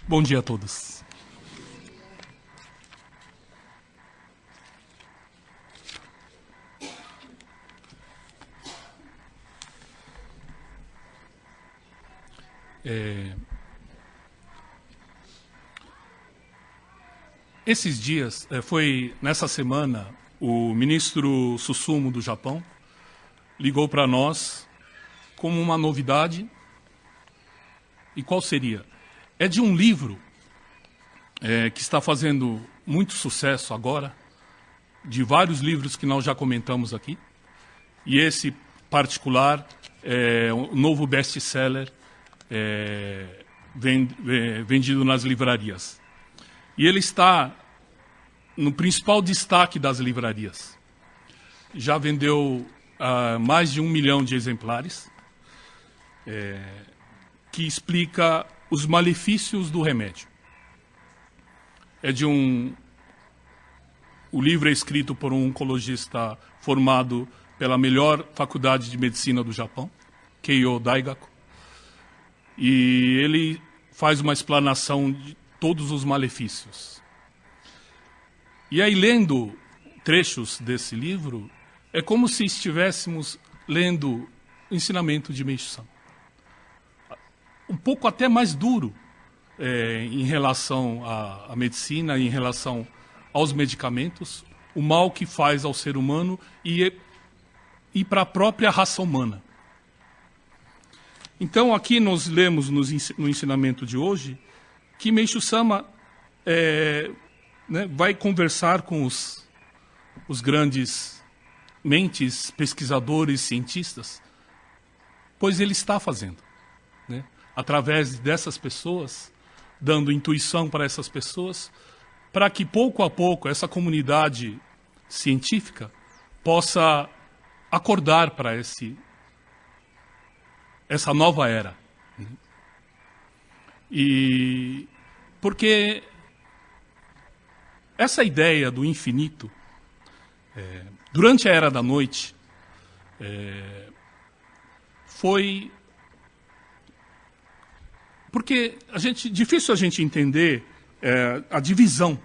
Bom dia a todos. Esses dias, foi nessa semana, o ministro Susumu do Japão ligou para nós como uma novidade. E qual seria? É de um livro que está fazendo muito sucesso agora, de vários livros que nós já comentamos aqui. E esse particular é um novo best-seller vendido nas livrarias. E ele está no principal destaque das livrarias. Já vendeu mais de 1 milhão de exemplares, que explica os malefícios do remédio. O livro é escrito por um oncologista formado pela melhor faculdade de medicina do Japão, Keio Daigaku, e ele faz uma explanação de todos os malefícios. E aí, lendo trechos desse livro, é como se estivéssemos lendo o ensinamento de Meishu Sama. Um pouco até mais duro em relação à medicina, em relação aos medicamentos, o mal que faz ao ser humano e para a própria raça humana. Então, aqui nós lemos no ensinamento de hoje que Meishu Sama vai conversar com os grandes mentes, pesquisadores, cientistas, pois ele está fazendo, através dessas pessoas, dando intuição para essas pessoas, para que pouco a pouco essa comunidade científica possa acordar para essa nova era. E porque essa ideia do infinito, durante a Era da Noite, foi... Porque difícil a gente entender a divisão,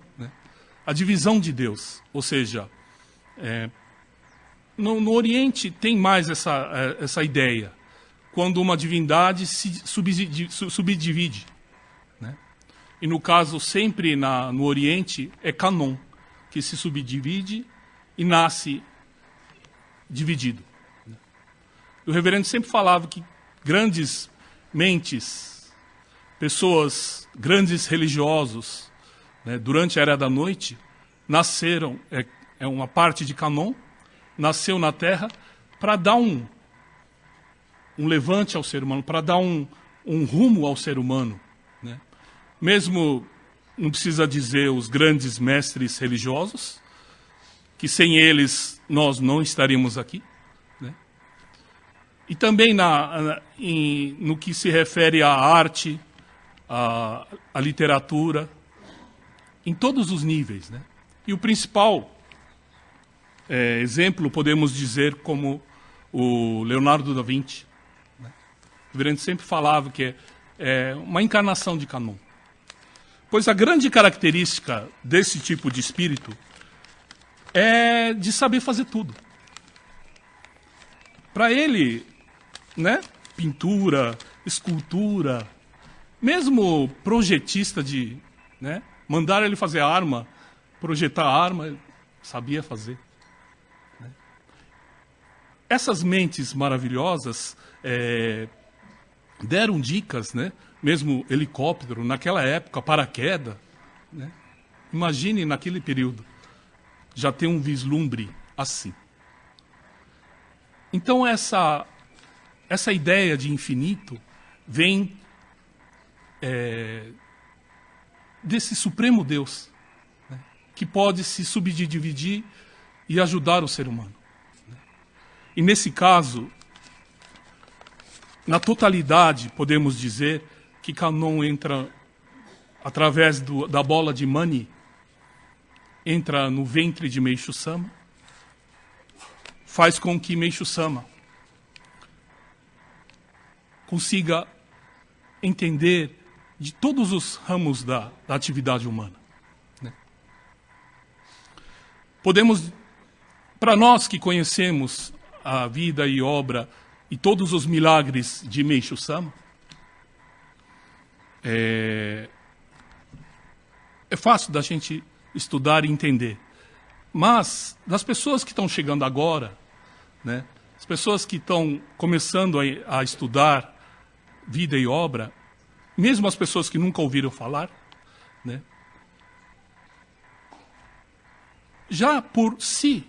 a divisão de Deus. Ou seja, no Oriente tem mais essa ideia, quando uma divindade se subdivide. E no caso, sempre no Oriente, é Kanon, que se subdivide e nasce dividido. O reverendo sempre falava que grandes mentes, pessoas, grandes religiosos, durante a Era da Noite, nasceram, é uma parte de Kanon, nasceu na Terra para dar um levante ao ser humano, para dar um rumo ao ser humano. Mesmo, não precisa dizer, os grandes mestres religiosos, que sem eles nós não estaríamos aqui. E também no que se refere à arte, à literatura, em todos os níveis. E o principal exemplo, podemos dizer, como o Leonardo da Vinci. O reverendo sempre falava que é uma encarnação de Kanon. Pois a grande característica desse tipo de espírito é de saber fazer tudo. Para ele, pintura, escultura, mesmo projetista mandar ele fazer arma, projetar arma, ele sabia fazer. Essas mentes maravilhosas deram dicas, mesmo helicóptero, naquela época, paraquedas. Imagine naquele período, já ter um vislumbre assim. Então essa ideia de infinito vem desse Supremo Deus, que pode se subdividir e ajudar o ser humano. E nesse caso, na totalidade, podemos dizer que Kanon entra através da bola de Mani, entra no ventre de Meishu Sama, faz com que Meishu Sama consiga entender de todos os ramos da atividade humana. Né? Podemos, para nós que conhecemos a vida e obra e todos os milagres de Meishu Sama, é fácil da gente estudar e entender. Mas, das pessoas que estão chegando agora, né, as pessoas que estão começando a estudar vida e obra, mesmo as pessoas que nunca ouviram falar, né, já por si,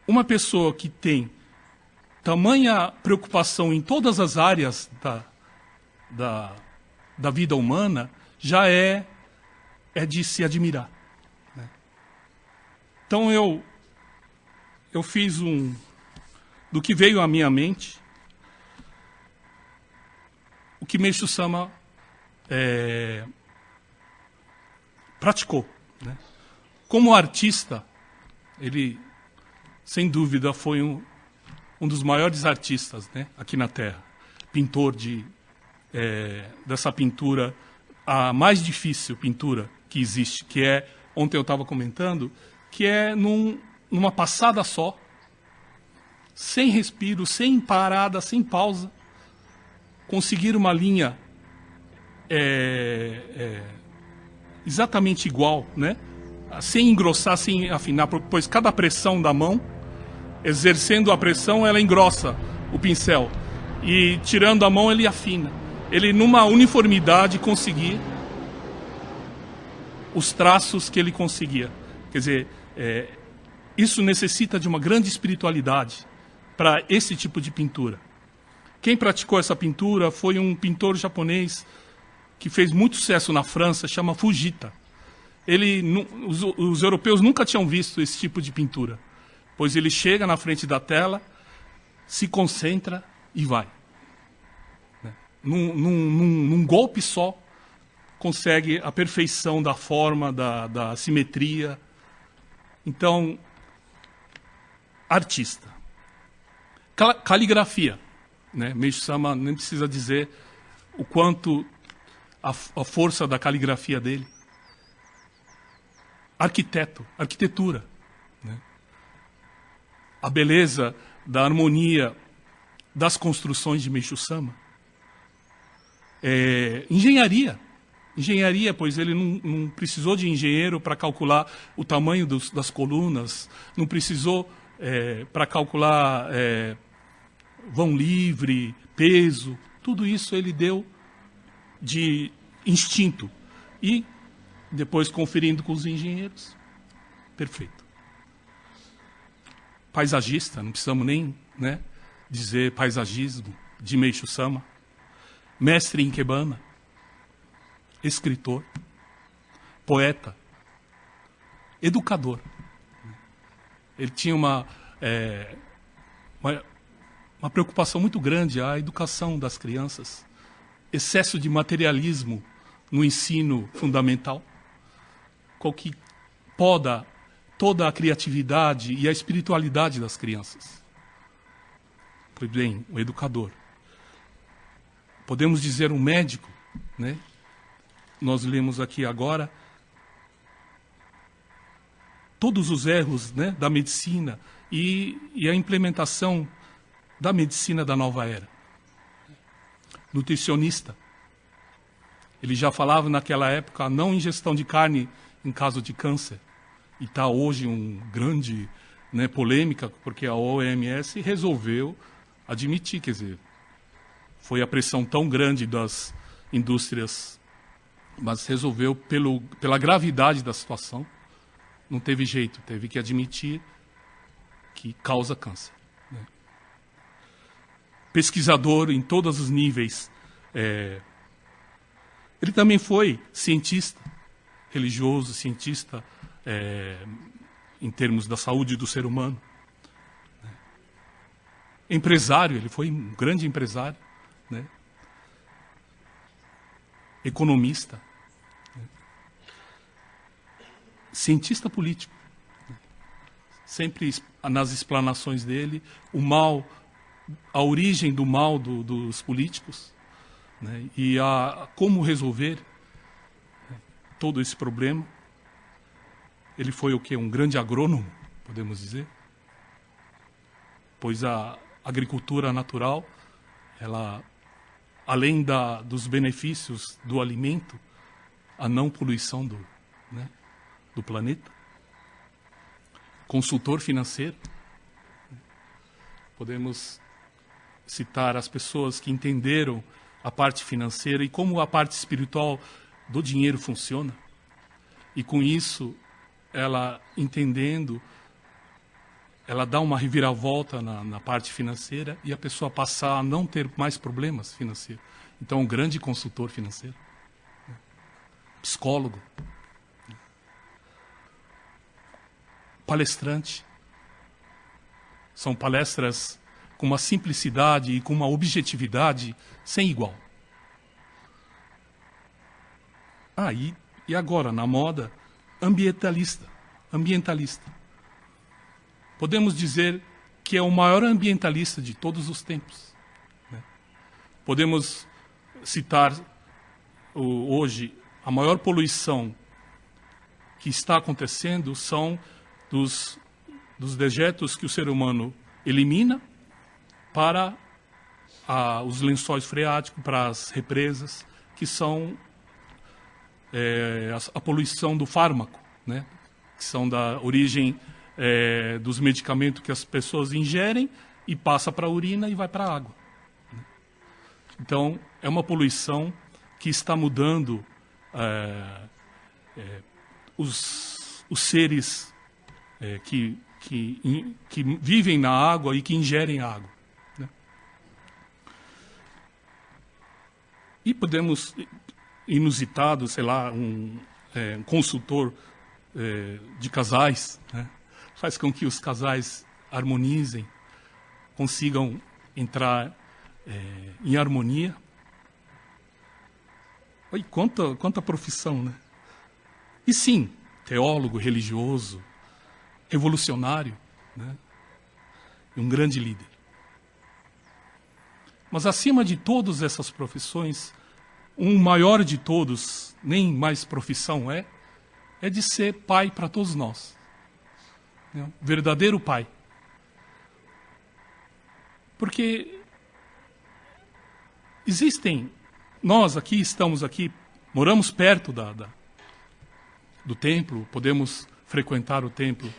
uma pessoa que tem tamanha preocupação em todas as áreas da vida humana, já é de se admirar. Né? Então eu fiz do que veio à minha mente, o que Meishu Sama praticou. Né? Como artista, ele, sem dúvida, foi um dos maiores artistas, né, aqui na Terra. Pintor dessa pintura, a mais difícil pintura que existe, que é, ontem eu estava comentando, que é numa passada só, sem respiro, sem parada, sem pausa, conseguir uma linha exatamente igual, né? Sem engrossar, sem afinar, pois cada pressão da mão, exercendo a pressão, ela engrossa o pincel, e tirando a mão ele afina. Ele, numa uniformidade, conseguir os traços que ele conseguia. Quer dizer, isso necessita de uma grande espiritualidade para esse tipo de pintura. Quem praticou essa pintura foi um pintor japonês que fez muito sucesso na França, chama Fujita. Os europeus nunca tinham visto esse tipo de pintura, pois ele chega na frente da tela, se concentra e vai. Num golpe só, consegue a perfeição da forma, da simetria. Então, artista. Caligrafia. Né? Meishu Sama nem precisa dizer o quanto a força da caligrafia dele. Arquitetura. Né? A beleza da harmonia das construções de Meishu Sama. Engenharia, pois ele não precisou de engenheiro para calcular o tamanho das colunas, não precisou para calcular vão livre, peso, tudo isso ele deu de instinto. E depois conferindo com os engenheiros, perfeito. Paisagista, não precisamos nem, né, dizer paisagismo de Meishu Sama. Mestre em Ikebana, escritor, poeta, educador. Ele tinha uma preocupação muito grande, a educação das crianças, excesso de materialismo no ensino fundamental, qual que poda toda a criatividade e a espiritualidade das crianças. Pois bem, o educador. Podemos dizer um médico, né? Nós lemos aqui agora todos os erros, né, da medicina e a implementação da medicina da nova era. Nutricionista. Ele já falava naquela época a não ingestão de carne em caso de câncer. E está hoje grande, né, polêmica, porque a OMS resolveu admitir, quer dizer, foi a pressão tão grande das indústrias, mas resolveu pela gravidade da situação, não teve jeito, teve que admitir que causa câncer. Né? Pesquisador em todos os níveis. Ele também foi cientista religioso, cientista em termos da saúde do ser humano. Né? Empresário, ele foi um grande empresário. Né? Economista, né? Cientista político, né? Sempre nas explanações dele, o mal, a origem do mal dos políticos, né? E como resolver todo esse problema. Ele foi o quê? Um grande agrônomo, podemos dizer. Pois a agricultura natural, ela, além dos benefícios do alimento, a não poluição do planeta. Consultor financeiro. Podemos citar as pessoas que entenderam a parte financeira e como a parte espiritual do dinheiro funciona. E com isso, ela entendendo, ela dá uma reviravolta na parte financeira e a pessoa passar a não ter mais problemas financeiros. Então, um grande consultor financeiro. Psicólogo. Palestrante. São palestras com uma simplicidade e com uma objetividade sem igual. E agora, na moda, ambientalista. Podemos dizer que é o maior ambientalista de todos os tempos. Podemos citar hoje a maior poluição que está acontecendo são dos dejetos que o ser humano elimina para os lençóis freáticos, para as represas, que são a poluição do fármaco, que são da origem dos medicamentos que as pessoas ingerem e passa para a urina e vai para a água. Então, é uma poluição que está mudando os seres que vivem na água e que ingerem a água. E podemos, inusitado, sei lá, um consultor de casais, faz com que os casais harmonizem, consigam entrar em harmonia. Olha quanta profissão, né? E sim, teólogo, religioso, revolucionário, e um grande líder. Mas acima de todas essas profissões, um maior de todos, nem mais profissão é de ser pai para todos nós. Verdadeiro pai. Porque nós aqui estamos aqui, moramos perto do templo, podemos frequentar o templo,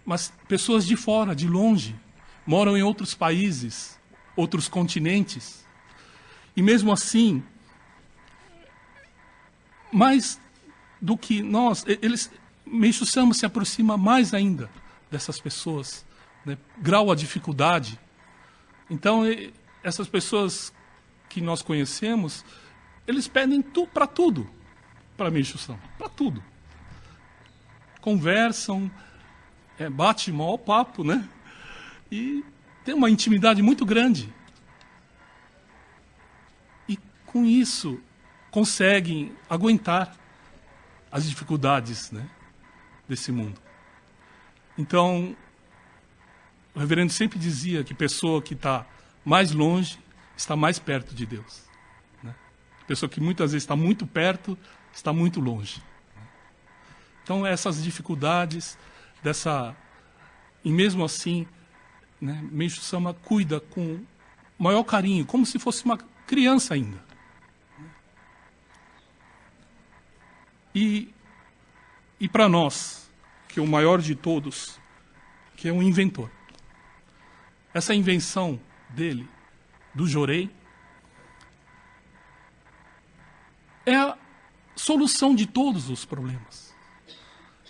mas pessoas de fora, de longe, moram em outros países, outros continentes, e mesmo assim, mais do que nós, Meixo Sama se aproxima mais ainda dessas pessoas, grau a dificuldade. Então, essas pessoas que nós conhecemos, eles pedem para tudo, para Meixo Sama, para tudo. Conversam, bate maior papo, E tem uma intimidade muito grande. E com isso conseguem aguentar as dificuldades, desse mundo. Então, o reverendo sempre dizia que pessoa que está mais longe está mais perto de Deus. Pessoa que muitas vezes está muito perto, está muito longe. Então, essas dificuldades, e mesmo assim, Meixo Sama cuida com maior carinho, como se fosse uma criança ainda. E para nós, que é o maior de todos, que é um inventor. Essa invenção dele, do Jorei, é a solução de todos os problemas.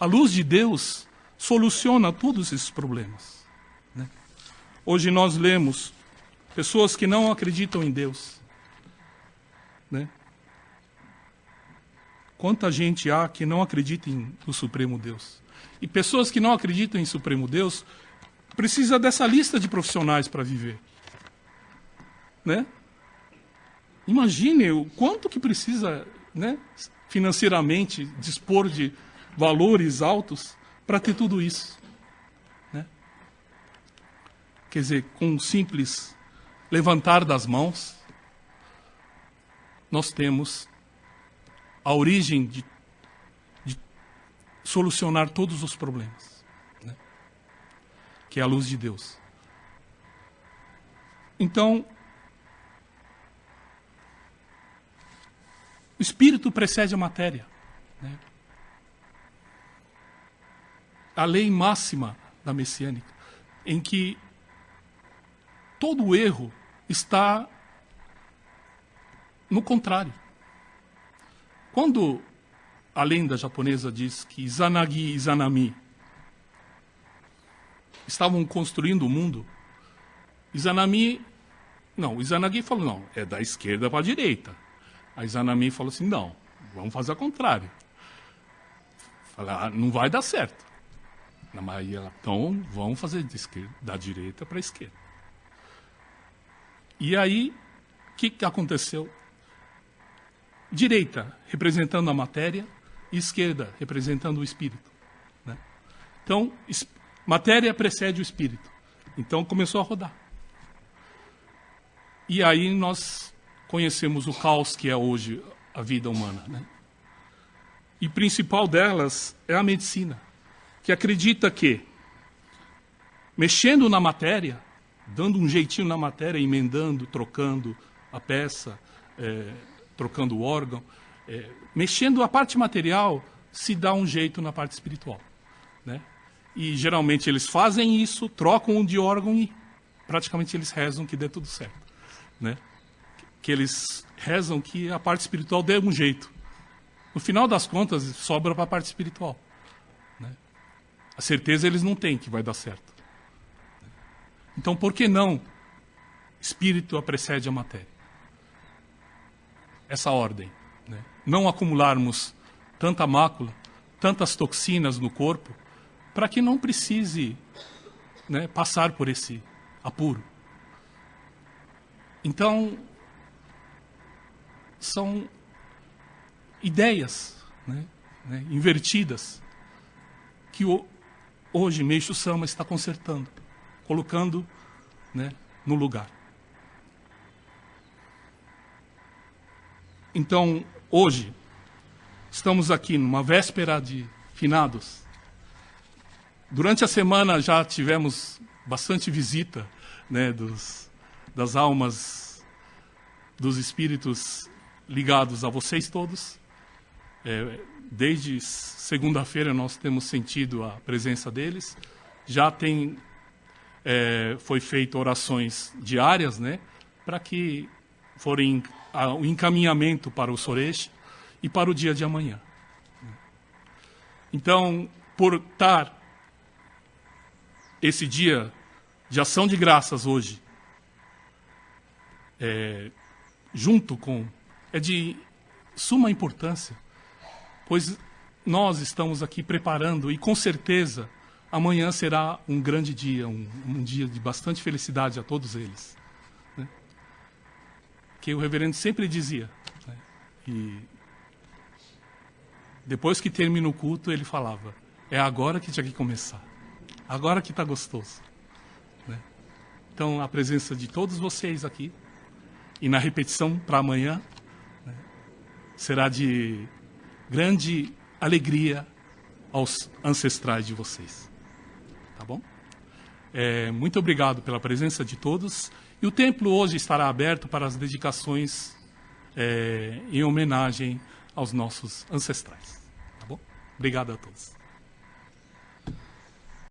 A luz de Deus soluciona todos esses problemas. Hoje nós lemos pessoas que não acreditam em Deus. Quanta gente há que não acredita no Supremo Deus. E pessoas que não acreditam em Supremo Deus precisam dessa lista de profissionais para viver. Imagine o quanto que precisa, financeiramente, dispor de valores altos para ter tudo isso. Quer dizer, com um simples levantar das mãos, nós temos a origem de solucionar todos os problemas, né? Que é a luz de Deus. Então, o Espírito precede a matéria, né? A lei máxima da messiânica, em que todo o erro está no contrário. Quando a lenda japonesa diz que Izanagi e Izanami estavam construindo o mundo, Izanagi falou, não, é da esquerda para a direita. A Izanami falou assim, não, vamos fazer ao contrário. Falei, não vai dar certo. Então, vamos fazer da direita para a esquerda. E aí, o que aconteceu? Direita representando a matéria e esquerda representando o espírito, né? Então, matéria precede o espírito. Então, começou a rodar. E aí nós conhecemos o caos que é hoje a vida humana, né? E principal delas é a medicina, que acredita que, mexendo na matéria, dando um jeitinho na matéria, emendando, trocando a peça, trocando o órgão, mexendo a parte material, se dá um jeito na parte espiritual, né? E geralmente eles fazem isso, trocam de órgão e praticamente eles rezam que dê tudo certo, né? Que eles rezam que a parte espiritual dê um jeito. No final das contas, sobra para a parte espiritual, né? A certeza eles não têm que vai dar certo. Então, por que não espírito precede a matéria? Essa ordem, né? Não acumularmos tanta mácula, tantas toxinas no corpo, para que não precise, né, passar por esse apuro. Então, são ideias, né, invertidas que hoje Meixo Sama está consertando, colocando, né, no lugar. Então, hoje, estamos aqui numa véspera de finados. Durante a semana já tivemos bastante visita, né, das almas, dos espíritos ligados a vocês todos. Desde segunda-feira nós temos sentido a presença deles. Já foi feito orações diárias, né, para que forem o encaminhamento para o Soreshi e para o dia de amanhã. Então, por estar esse dia de ação de graças hoje, junto com, é de suma importância, pois nós estamos aqui preparando e com certeza amanhã será um grande dia, um dia de bastante felicidade a todos eles, né? Que o reverendo sempre dizia, né? E depois que termina o culto ele falava, é agora que tinha que começar, agora que está gostoso, né? Então a presença de todos vocês aqui e na repetição para amanhã, né, será de grande alegria aos ancestrais de vocês. Tá bom? Muito obrigado pela presença de todos. E o templo hoje estará aberto para as dedicações em homenagem aos nossos ancestrais. Tá bom? Obrigado a todos.